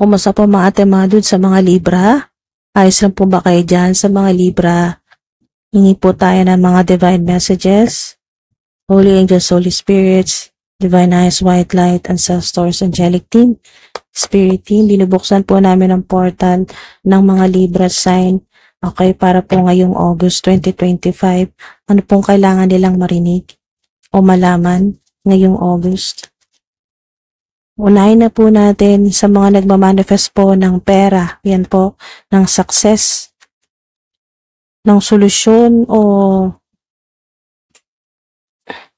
kumusta po mga ate mga dude sa mga Libra? Ayos lang po ba kayo dyan sa mga Libra? Hingi po tayo ng mga divine messages, Holy Angels, Holy Spirits, Divine Eyes, White Light, Ancestors, Angelic Team, Spirit Team. Binubuksan po namin ang portal ng mga Libra sign. Okay, para po ngayong August 2025. Ano pong kailangan nilang marinig o malaman ngayong August? Unahin na po natin sa mga nagmamanifest po ng pera, yan po, ng success, ng solusyon o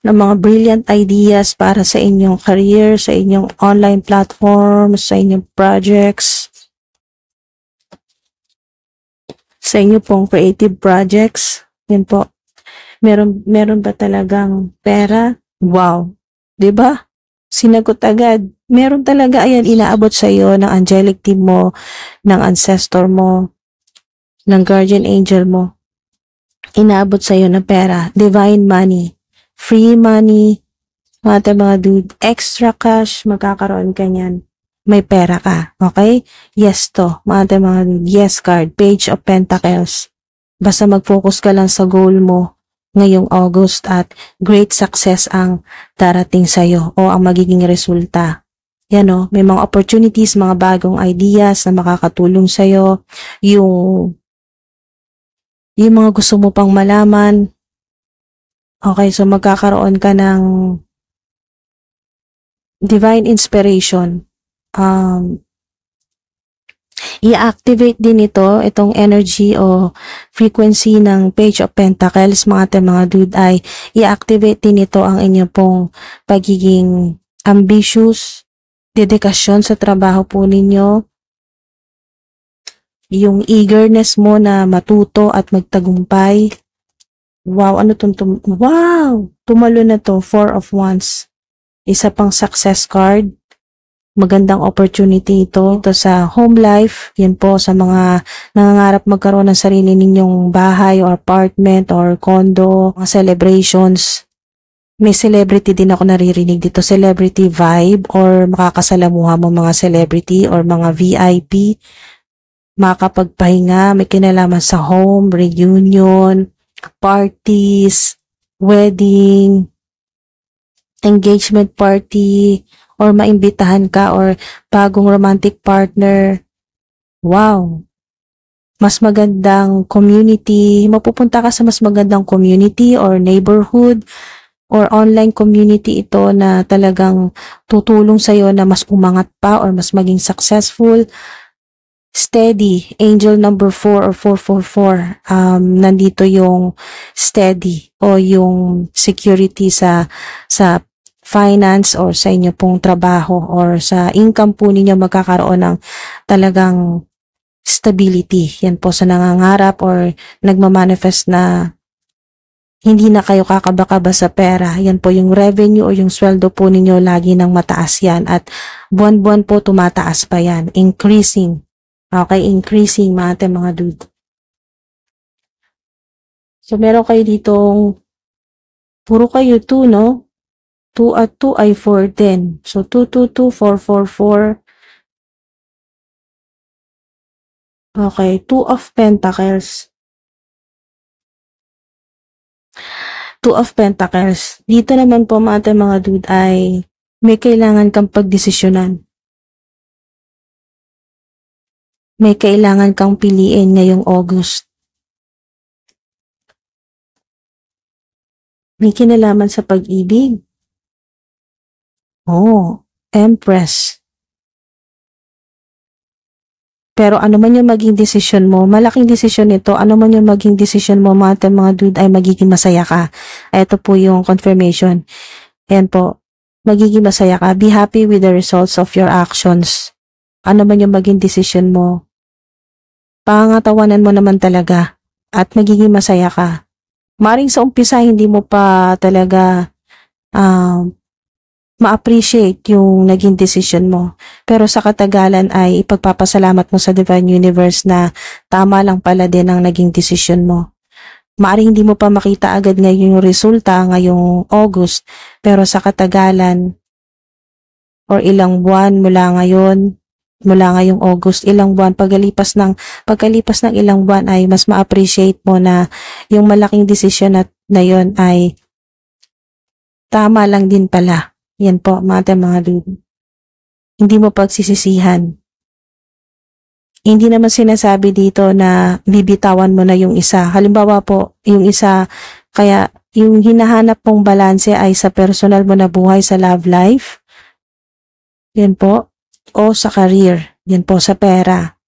ng mga brilliant ideas para sa inyong career, sa inyong online platforms, sa inyong projects, sa inyong pong creative projects. Yan po. Meron ba talagang pera? Wow. 'Di ba? Sinagot agad. Meron talaga, ayan, inaabot sa iyo ng angelic team mo, ng ancestor mo, ng guardian angel mo. Inaabot sa iyo ng pera, divine money, free money, mga dude, extra cash, magkakaroon ka niyan. May pera ka, okay? Yes to, mga dude, yes card, page of pentacles. Basta mag-focus ka lang sa goal mo ngayong August at great success ang darating sa'yo o ang magiging resulta. Yan o, may mga opportunities, mga bagong ideas na makakatulong sa'yo, yung mga gusto mo pang malaman. Okay, so magkakaroon ka ng divine inspiration. I-activate din itong energy o frequency ng Page of Pentacles, mga dude, ay i-activate din ito ang inyong pong pagiging ambitious, dedikasyon sa trabaho po ninyo, yung eagerness mo na matuto at magtagumpay. Wow, ano wow! Tumalo na to, Four of Wands. Isa pang success card. Magandang opportunity ito sa home life. Yan po sa mga nangangarap magkaroon ng sarili ninyong bahay or apartment or condo, mga celebrations. May celebrity din ako naririnig dito, celebrity vibe or makakasalamuha mo mga celebrity or mga VIP. Makakapagpahinga, may kinalaman sa home, reunion, parties, wedding, engagement party, or maimbitahan ka or bagong romantic partner. Wow! Mas magandang community, mapupunta ka sa mas magandang community or neighborhood or online community ito na talagang tutulong sa'yo na mas umangat pa or mas maging successful. Steady, angel number 4 or 444, nandito yung steady o yung security sa finance or sa inyo pong trabaho or sa income po ninyo, magkakaroon ng talagang stability. Yan po sa nangangarap or nagmamanifest na hindi na kayo kakaba-kaba sa pera. Yan po yung revenue o yung sweldo po ninyo, lagi nang mataas yan at buwan-buwan po tumataas pa yan. Increasing. Okay, increasing mga dude. So meron kayo ditong puro kayo 2, no? 2 at 2 ay 4 din. So 222, 444. Okay, 2 of Pentacles. 2 of Pentacles. Dito naman po mga dude ay may kailangan kang pagdesisyonan. May kailangan kang piliin ngayong August. May kinalaman sa pag-ibig. Oh, Empress. Pero ano man yung maging desisyon mo, malaking desisyon ito, ano man yung maging desisyon mo, mga dude, ay magiging masaya ka. Ito po yung confirmation. Ayan po, magiging masaya ka. Be happy with the results of your actions. Ano man yung maging desisyon mo, pangatawanan mo naman talaga at magiging masaya ka. Maring sa umpisa, hindi mo pa talaga ma-appreciate yung naging decision mo. Pero sa katagalan ay ipagpapasalamat mo sa Divine Universe na tama lang pala din ang naging decision mo. Maaring hindi mo pa makita agad ngayon yung resulta ngayong August, pero sa katagalan or ilang buwan mula ngayon, mula ngayong August, ilang buwan, pagkalipas ng ilang buwan ay mas ma-appreciate mo na yung malaking desisyon na yon ay tama lang din pala. Yan po, mga dude. Hindi mo pagsisisihan. Hindi naman sinasabi dito na bibitawan mo na yung isa. Halimbawa po, yung isa, kaya yung hinahanap mong balanse ay sa personal mo na buhay, sa love life. Yan po. O sa career. Yan po, sa pera.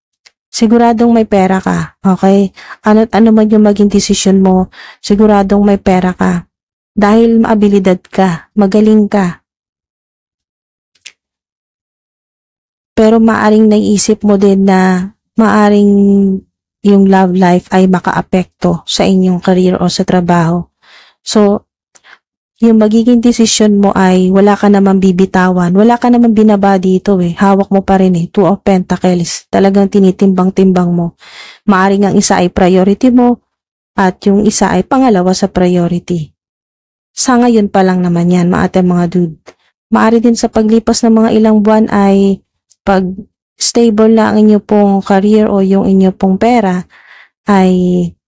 Siguradong may pera ka. Okay? Ano man yung maging desisyon mo, siguradong may pera ka. Dahil maabilidad ka, magaling ka. Pero maaring naiisip mo din na maaring yung love life ay makaapekto sa inyong career o sa trabaho. So, yung magiging desisyon mo ay wala ka naman bibitawan. Wala ka naman binaba dito eh. Hawak mo pa rin eh. Two of Pentacles. Talagang tinitimbang-timbang mo. Maaring ang isa ay priority mo at yung isa ay pangalawa sa priority. Sa ngayon pa lang naman yan, mga dude. Maari din sa paglipas ng mga ilang buwan ay pag stable na ang inyo pong career o yung inyo pong pera, ay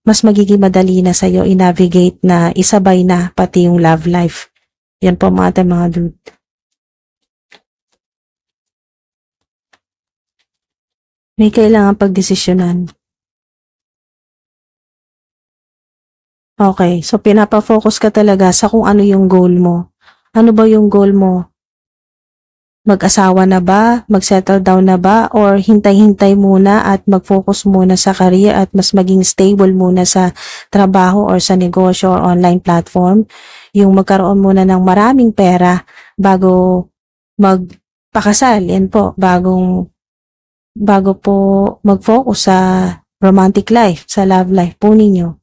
mas magiging madali na sa'yo i-navigate na isabay na pati yung love life. Yan po mga dude. May kailangan pagdesisyonan. Okay, so pinapa-focus ka talaga sa kung ano yung goal mo. Ano ba yung goal mo? Mag-asawa na ba? Mag-settle down na ba? Or hintay-hintay muna at mag-focus muna sa career at mas maging stable muna sa trabaho or sa negosyo or online platform? Yung magkaroon muna ng maraming pera bago magpakasal. Yan po, bago po mag-focus sa romantic life, sa love life po ninyo.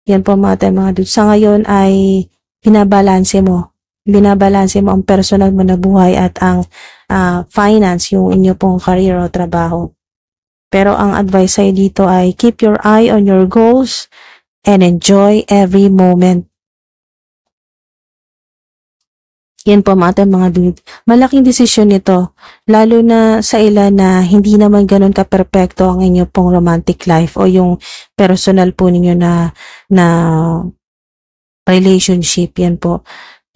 Yan po mga dude. Sa ngayon ay binabalanse mo ang personal mo na buhay at ang finance, yung inyo pong career o trabaho. Pero ang advice sa'yo dito ay keep your eye on your goals and enjoy every moment. Yan po mga dude. Malaking desisyon nito, lalo na sa ilan na hindi naman ganun ka-perfecto ang inyo pong romantic life o yung personal po ninyo na relationship. Yan po.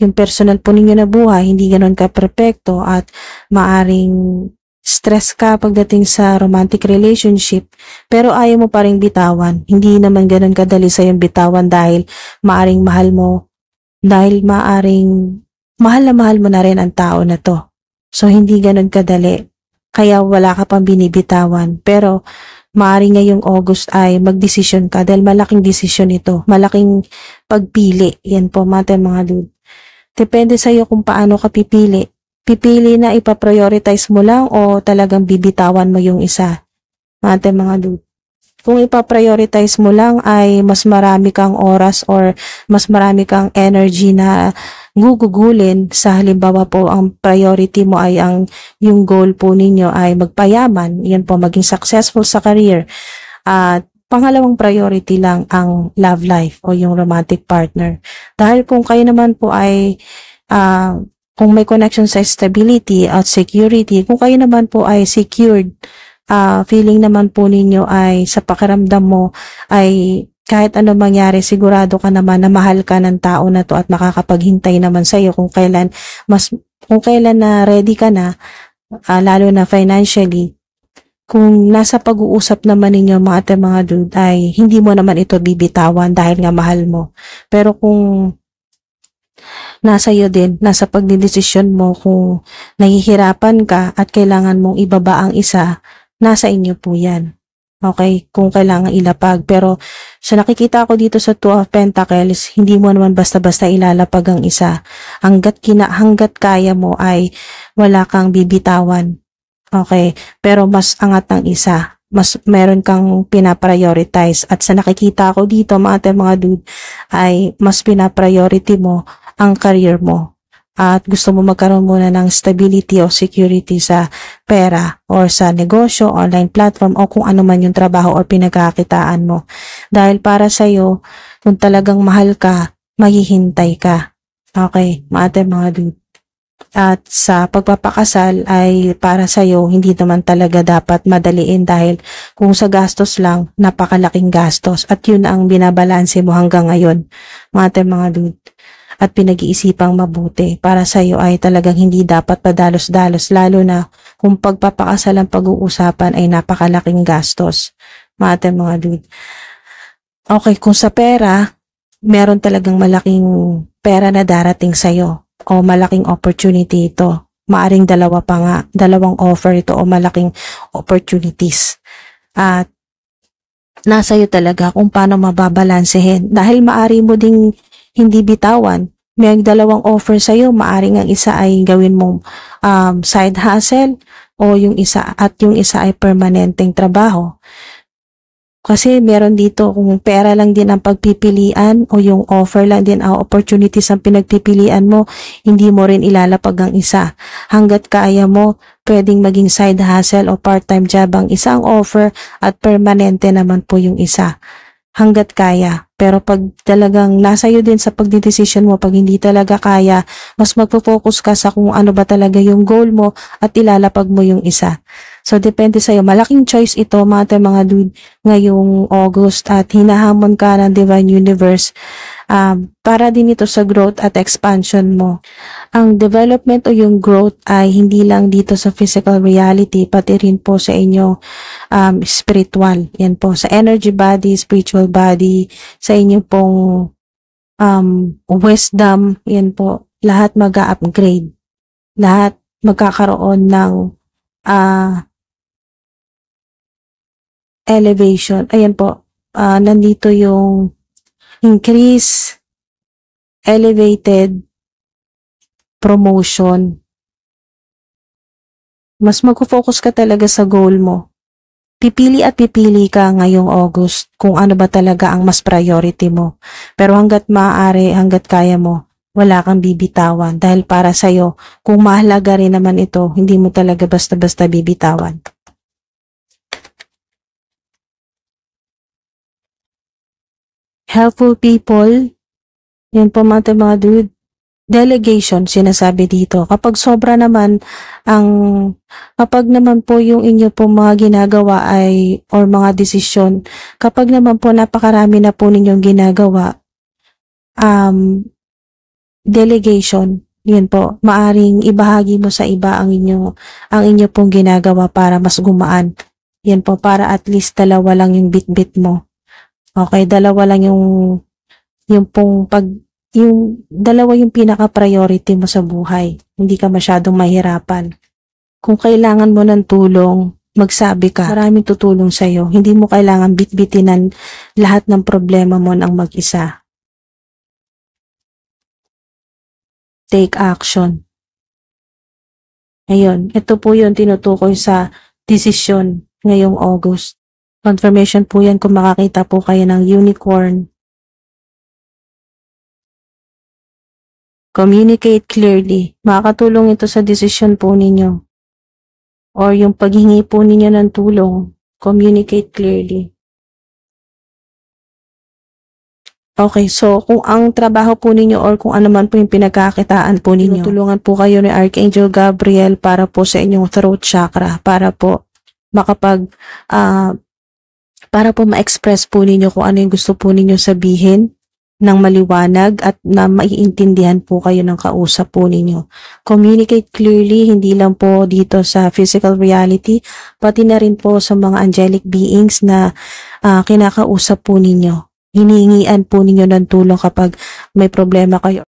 Yung personal po ninyo na buhay, hindi ganun ka-perfecto at maaring stress ka pagdating sa romantic relationship, pero ayaw mo pa rin bitawan. Hindi naman ganun kadali sa yung bitawan dahil maaring mahal na mahal mo na rin ang tao na to. So, hindi ganun kadali. Kaya wala ka pang binibitawan. Pero, maaring ngayong August ay magdesisyon ka dahil malaking desisyon ito. Malaking pagpili. Yan po, mga dude. Depende sa iyo kung paano ka pipili. Pipili na ipaprioritize mo lang o talagang bibitawan mo yung isa. Mga dude. Kung ipaprioritize mo lang ay mas marami kang oras or mas marami kang energy na gugugulin sa halimbawa po ang priority mo ay yung goal po ninyo ay magpayaman. Yan po, maging successful sa career. At pangalawang priority lang ang love life o yung romantic partner. Dahil kung kayo naman po ay kung may connection sa stability at security, kung kayo naman po ay secured, feeling naman po ninyo ay sa pakiramdam mo ay kahit ano mangyari, sigurado ka naman na mahal ka ng tao na to at makakapaghintay naman sa iyo kung kailan na ready ka na, lalo na financially. Kung nasa pag-uusap naman ninyo mga dude ay hindi mo naman ito bibitawan dahil nga mahal mo. Pero kung nasa iyo din, nasa pagdidesisyon mo kung nahihirapan ka at kailangan mong ibaba ang isa, nasa inyo po yan. Okay? Kung kailangan ilapag. Pero sa nakikita ko dito sa Two of Pentacles, hindi mo naman basta-basta ilalapag ang isa. Hanggat kaya mo ay wala kang bibitawan. Okay, pero mas angat ng isa. Mas meron kang pinaprioritize. At sa nakikita ko dito, mga dude, ay mas pinapriority mo ang career mo. At gusto mo magkaroon muna ng stability o security sa pera or sa negosyo, online platform o kung ano man yung trabaho o pinagkakitaan mo. Dahil para sa'yo, kung talagang mahal ka, maghihintay ka. Okay, mga dude. At sa pagpapakasal ay para sa'yo, hindi naman talaga dapat madaliin dahil kung sa gastos lang, napakalaking gastos at yun ang binabalanse mo hanggang ngayon, mga dude. At pinag-iisipang mabuti para sa'yo ay talagang hindi dapat padalos-dalos lalo na kung pagpapakasal ang pag-uusapan ay napakalaking gastos, mga dude. Okay, kung sa pera, meron talagang malaking pera na darating sa'yo o malaking opportunity ito. Maaring dalawa pa nga, dalawang offer ito o malaking opportunities. At nasa iyo talaga kung paano mababalansehin. Dahil maari mo ding hindi bitawan. May dalawang offer sa'yo, maaring ang isa ay gawin mong side hustle o yung isa ay permanenteng trabaho. Kasi meron dito kung pera lang din ang pagpipilian o yung offer lang din ang opportunities ang pinagpipilian mo, hindi mo rin ilalapag ang isa. Hanggat kaya mo, pwedeng maging side hustle o part-time job ang isang offer at permanente naman po yung isa. Hanggat kaya. Pero pag talagang nasa iyo din sa pagdidesisyon mo, pag hindi talaga kaya, mas magpo-focus ka sa kung ano ba talaga yung goal mo at ilalapag mo yung isa. So, depende sa'yo. Malaking choice ito, mga dude, ngayong August at hinahamon ka ng Divine Universe para din ito sa growth at expansion mo. Ang development o yung growth ay hindi lang dito sa physical reality, pati rin po sa inyong spiritual. Yan po, sa energy body, spiritual body, sa inyong pong wisdom, yan po, lahat mag-upgrade. Lahat magkakaroon ng elevation. Ayan po, nandito yung increase, elevated, promotion. Mas mag-focus ka talaga sa goal mo. Pipili ka ngayong August kung ano ba talaga ang mas priority mo. Pero hanggat maaari, hanggat kaya mo, wala kang bibitawan. Dahil para sa'yo, kung mahalaga rin naman ito, hindi mo talaga basta-basta bibitawan. Helpful people, yan po mga dude. Delegation, sinasabi dito. Kapag sobra naman kapag naman po yung inyo po mga ginagawa ay, or mga desisyon, kapag naman po napakarami na po ninyong ginagawa, delegation, yun po, maaring ibahagi mo sa iba ang inyo pong ginagawa para mas gumaan. Yan po, para at least dalawa lang yung bit-bit mo. Okay, dalawa lang yung dalawa yung pinaka-priority mo sa buhay. Hindi ka masyadong mahirapan. Kung kailangan mo ng tulong, magsabi ka. Maraming tutulong sa'yo. Hindi mo kailangan bitbitinan lahat ng problema mo ng mag-isa. Take action. Ayun, ito po yung tinutukoy sa desisyon ngayong August. Confirmation po yan kung makakita po kayo ng unicorn. Communicate clearly. Makakatulong ito sa desisyon po ninyo. Or yung paghingi po ninyo ng tulong. Communicate clearly. Okay, so kung ang trabaho po ninyo or kung ano man po yung pinagkakitaan po ninyo, tulungan po kayo ni Archangel Gabriel para po sa inyong throat chakra, para po para po ma-express po ninyo kung ano yung gusto po ninyo sabihin ng maliwanag at na maiintindihan po kayo ng kausap po ninyo. Communicate clearly, hindi lang po dito sa physical reality, pati na rin po sa mga angelic beings na kinakausap po ninyo. Hinihingian po ninyo ng tulong kapag may problema kayo.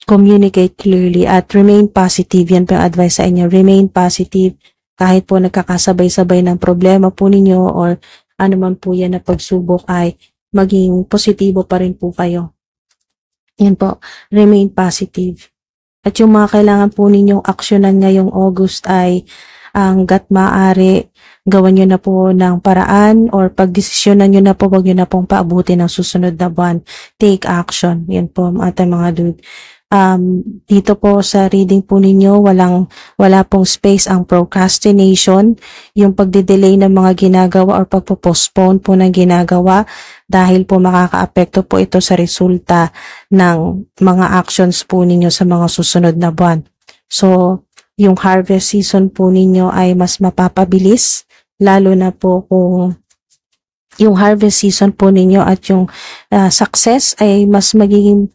Communicate clearly at remain positive. Yan po yung advice sa inyo. Remain positive. Kahit po nagkakasabay-sabay ng problema po ninyo or ano man po yan na pagsubok ay maging positibo pa rin po kayo. Yan po, remain positive. At yung mga kailangan po ninyong aksyonan ngayong August ay hangga't maaari, gawan nyo na po ng paraan or pagdesisyonan nyo na po, wag nyo na pong paabuti ng susunod na buwan. Take action. Yan po mga dude. Dito po sa reading po ninyo, wala pong space ang procrastination, yung pagde-delay ng mga ginagawa or pagpo-postpone po ng ginagawa dahil po makakaapekto po ito sa resulta ng mga actions po ninyo sa mga susunod na buwan. So, yung harvest season po ninyo ay mas mapapabilis, lalo na po kung yung harvest season po ninyo at yung success ay mas magiging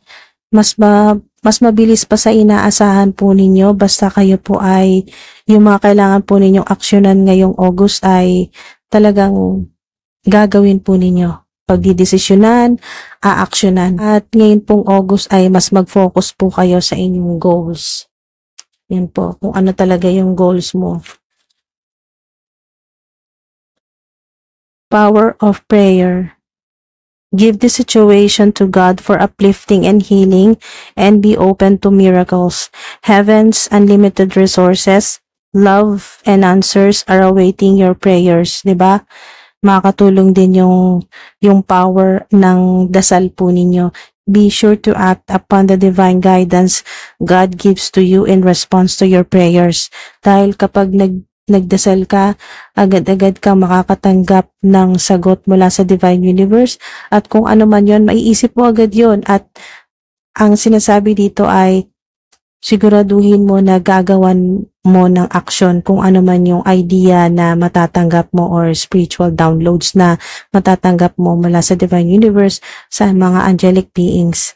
mas mabilis pa sa inaasahan po ninyo basta kayo po ay yung mga kailangan po ninyong aksyonan ngayong August ay talagang gagawin po ninyo. Pagdidesisyonan, aaksyonan. At ngayon pong August ay mas mag-focus po kayo sa inyong goals. Yan po, kung ano talaga yung goals mo. Power of prayer. Give the situation to God for uplifting and healing and be open to miracles. Heaven's unlimited resources, love, and answers are awaiting your prayers. Diba? Makakatulong din yung power ng dasal po ninyo. Be sure to act upon the divine guidance God gives to you in response to your prayers. Dahil kapag nagdasal ka, agad-agad kang makakatanggap ng sagot mula sa Divine Universe at kung ano man yon, maiisip mo agad yon at ang sinasabi dito ay siguraduhin mo na gagawan mo ng action kung ano man yung idea na matatanggap mo or spiritual downloads na matatanggap mo mula sa Divine Universe, sa mga angelic beings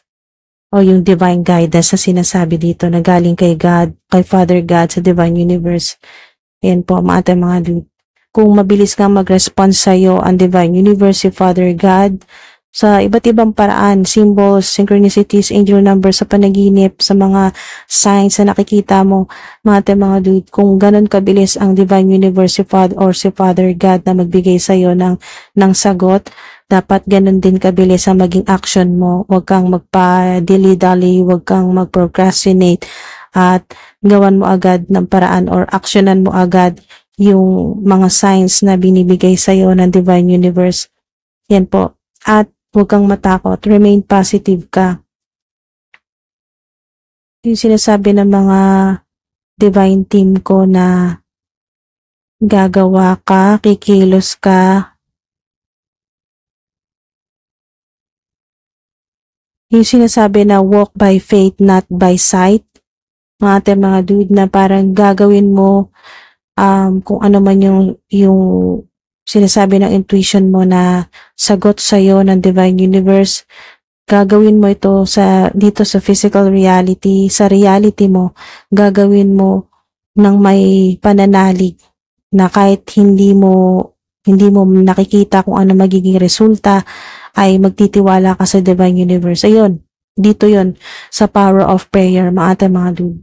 o yung divine guidance na sinasabi dito na galing kay God, kay Father God sa Divine Universe. Ayan po, mga dude. Kung mabilis kang mag-response sa'yo ang Divine Universe, si Father God, sa iba't ibang paraan, symbols, synchronicities, angel numbers, sa panaginip, sa mga signs na nakikita mo, mga dude, kung ganun kabilis ang Divine Universe, si Father God na magbigay sa'yo ng sagot, dapat ganun din kabilis ang maging action mo. Huwag kang magpa-dilly-dally, huwag kang mag-procrastinate, at gawan mo agad ng paraan or aksyonan mo agad yung mga signs na binibigay sa'yo ng Divine Universe. Yan po. At huwag kang matakot. Remain positive ka. Yung sinasabi ng mga divine team ko na gagawa ka, kikilos ka. Yung sinasabi na walk by faith, not by sight. Mga dude na parang gagawin mo kung ano man yung sinasabi ng intuition mo na sagot sa'yo ng Divine Universe, gagawin mo ito dito sa physical reality, sa reality mo, gagawin mo ng may pananalig na kahit hindi mo nakikita kung ano magiging resulta, ay magtitiwala ka sa Divine Universe. Ayun, dito yon sa power of prayer, mga dude.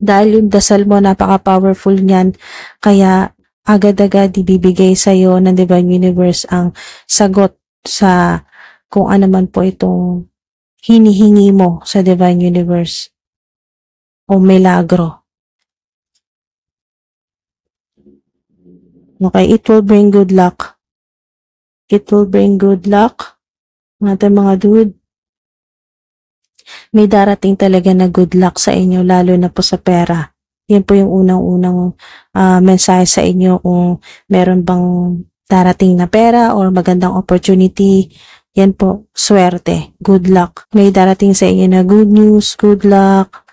Dahil yung dasal mo, napaka-powerful niyan, kaya agad-agad ibibigay sa'yo ng Divine Universe ang sagot sa kung ano man po itong hinihingi mo sa Divine Universe o milagro. Okay, it will bring good luck. It will bring good luck. Mga dude. May darating talaga na good luck sa inyo, lalo na po sa pera. Yan po yung unang-unang mensahe sa inyo kung meron bang darating na pera or magandang opportunity. Yan po, swerte, good luck. May darating sa inyo na good news, good luck.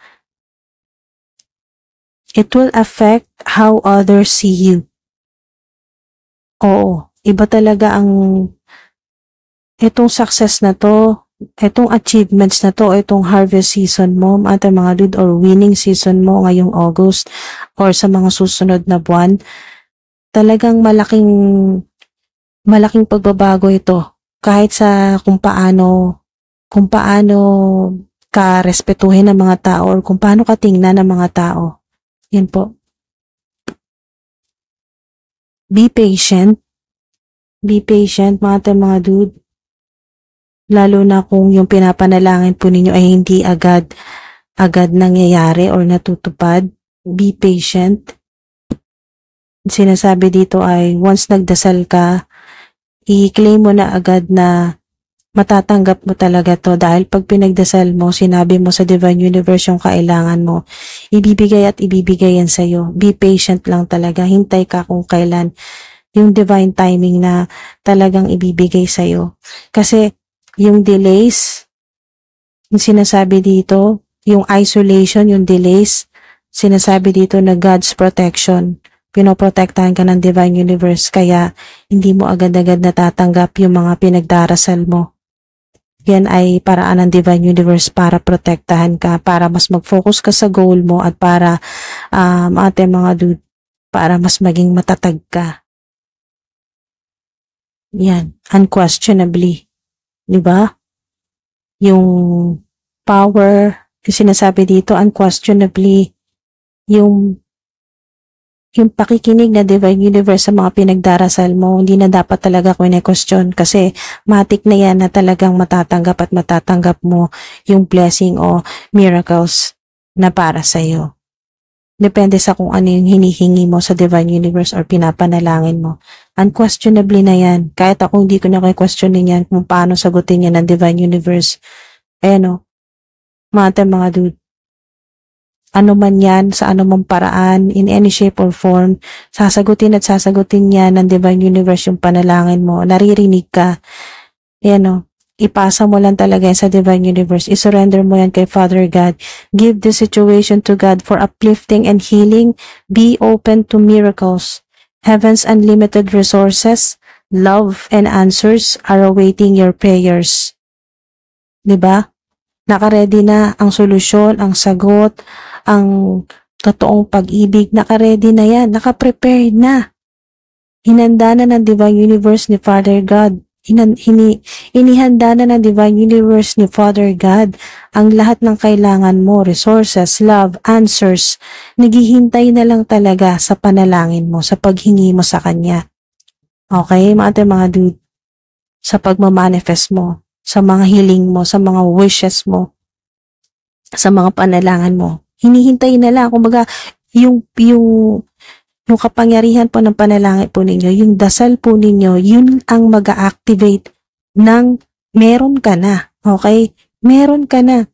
It will affect how others see you. Oo, iba talaga itong success na to, itong achievements na to, itong harvest season mo, mga dude, or winning season mo ngayong August or sa mga susunod na buwan, talagang malaking pagbabago ito. Kahit sa kung paano ka respetuhin ng mga tao or kung paano ka tingnan ng mga tao. Yan po. Be patient. Be patient, mga dude. Lalo na kung yung pinapanalangin po ninyo ay hindi agad nangyayari or natutupad. Be patient. Sinasabi dito ay once nagdasal ka, i-claim mo na agad na Matatanggap mo talaga to dahil pag pinagdasal mo, sinabi mo sa Divine Universe yung kailangan mo, ibibigay at ibibigay yan sa'yo. Be patient lang talaga. Hintay ka kung kailan yung divine timing na talagang ibibigay sa'yo. Kasi yung delays, yung sinasabi dito, yung isolation, yung delays, sinasabi dito na God's protection. Pinoprotektahan ka ng Divine Universe kaya hindi mo agad-agad natatanggap yung mga pinagdarasal mo. Yan ay paraan ng Divine Universe para protektahan ka, para mas mag-focus ka sa goal mo at para mga dude, para mas maging matatag ka. Yan, unquestionably. Diba? Yung power, yung sinasabi dito, unquestionably, yung pakikinig na Divine Universe sa mga pinagdarasal mo, hindi na dapat talaga question kasi matik na yan na talagang matatanggap at matatanggap mo yung blessing o miracles na para sa'yo. Depende sa kung ano yung hinihingi mo sa Divine Universe or pinapanalangin mo. Unquestionably na yan. Kahit ako hindi ko na questionin yan kung paano sagutin yan ng Divine Universe. Ayan o, mga dude. Ano man yan, sa anumang paraan, in any shape or form, sasagutin at sasagutin niya ng Divine Universe yung panalangin mo. Naririnig ka. Ayan o. Ipasa mo lang talaga yan sa Divine Universe. I-surrender mo yan kay Father God. Give the situation to God for uplifting and healing. Be open to miracles. Heaven's unlimited resources, love, and answers are awaiting your prayers. Diba? Naka-ready na ang solusyon, ang sagot, ang totoong pag-ibig. Naka-ready na yan. Naka-prepared na. Hinanda na ng Divine Universe ni Father God. Inihanda na ng Divine Universe ni Father God ang lahat ng kailangan mo, resources, love, answers. Naghihintay na lang talaga sa panalangin mo, sa paghingi mo sa Kanya. Okay, mga dude? Sa pagmamanifest mo, sa mga hiling mo, sa mga wishes mo, sa mga panalangin mo. Hinihintay na lang. Kumbaga, yung kapangyarihan po ng panalangin po ninyo, yung dasal po ninyo, yun ang mag-activate ng meron ka na. Okay? Meron ka na.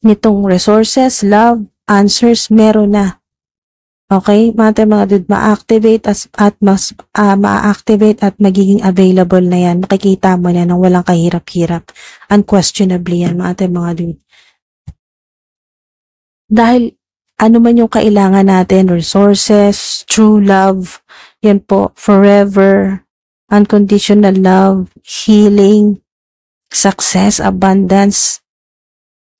Nitong resources, love, answers, meron na. Okay? Mga dude, ma-activate at magiging available na yan. Makikita mo na nang walang kahirap-hirap. Unquestionably yan, mga dude. Dahil ano man yung kailangan natin, resources, true love, yan po, forever, unconditional love, healing, success, abundance,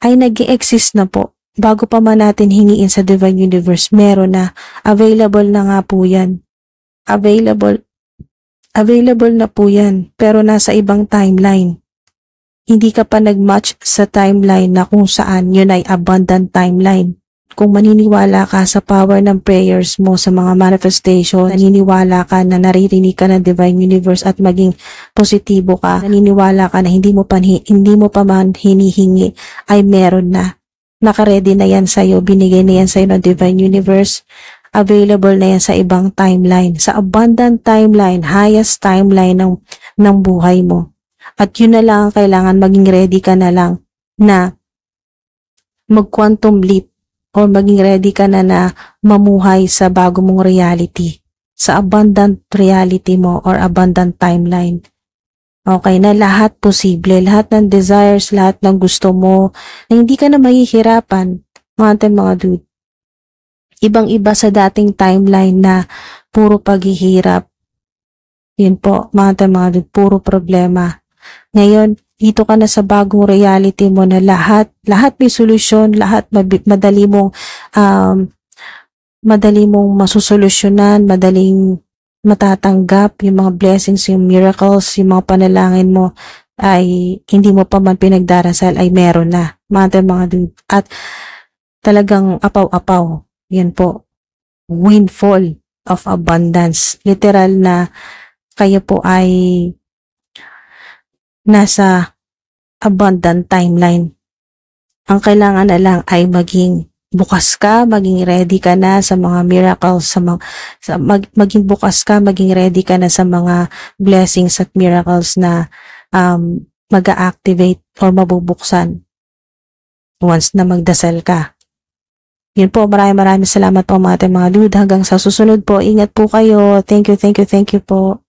ay nag-i-exist na po. Bago pa man natin hingiin sa Divine Universe, meron na. Available na nga po yan. Available na po yan, pero nasa ibang timeline. Hindi ka pa nag-match sa timeline na kung saan yun ay abundant timeline. Kung maniniwala ka sa power ng prayers mo sa mga manifestation, naniniwala ka na naririnig ka ng Divine Universe at maging positibo ka, naniniwala ka na hindi mo pa man hinihingi, ay meron na. Naka-ready na yan sa'yo, binigay na yan sa'yo ng Divine Universe, available na yan sa ibang timeline, sa abundant timeline, highest timeline ng buhay mo. At yun na lang ang kailangan, maging ready ka na lang na mag-quantum leap or maging ready ka na mamuhay sa bago mong reality, sa abundant reality mo or abundant timeline. Okay, na lahat posible, lahat ng desires, lahat ng gusto mo, na hindi ka na mahihirapan, mga dude. Ibang-iba sa dating timeline na puro paghihirap. Yun po, mga dude, puro problema. Ngayon, dito ka na sa bagong reality mo na lahat may solusyon, lahat madali mong masusolusyonan, madaling matatanggap yung mga blessings, yung miracles, yung mga panalangin mo ay hindi mo pa man pinagdarasal ay meron na. Mga dude. At talagang apaw-apaw. Yan po. Windfall of abundance. Literal na kayo po ay nasa abundant timeline. Ang kailangan na lang ay maging bukas ka, maging ready ka na sa mga miracles, maging bukas ka, maging ready ka na sa mga blessings at miracles na mag-activate or mabubuksan once na magdasal ka. Yun po, maraming salamat po mga ating mga dude. Hanggang sa susunod po, ingat po kayo. Thank you po.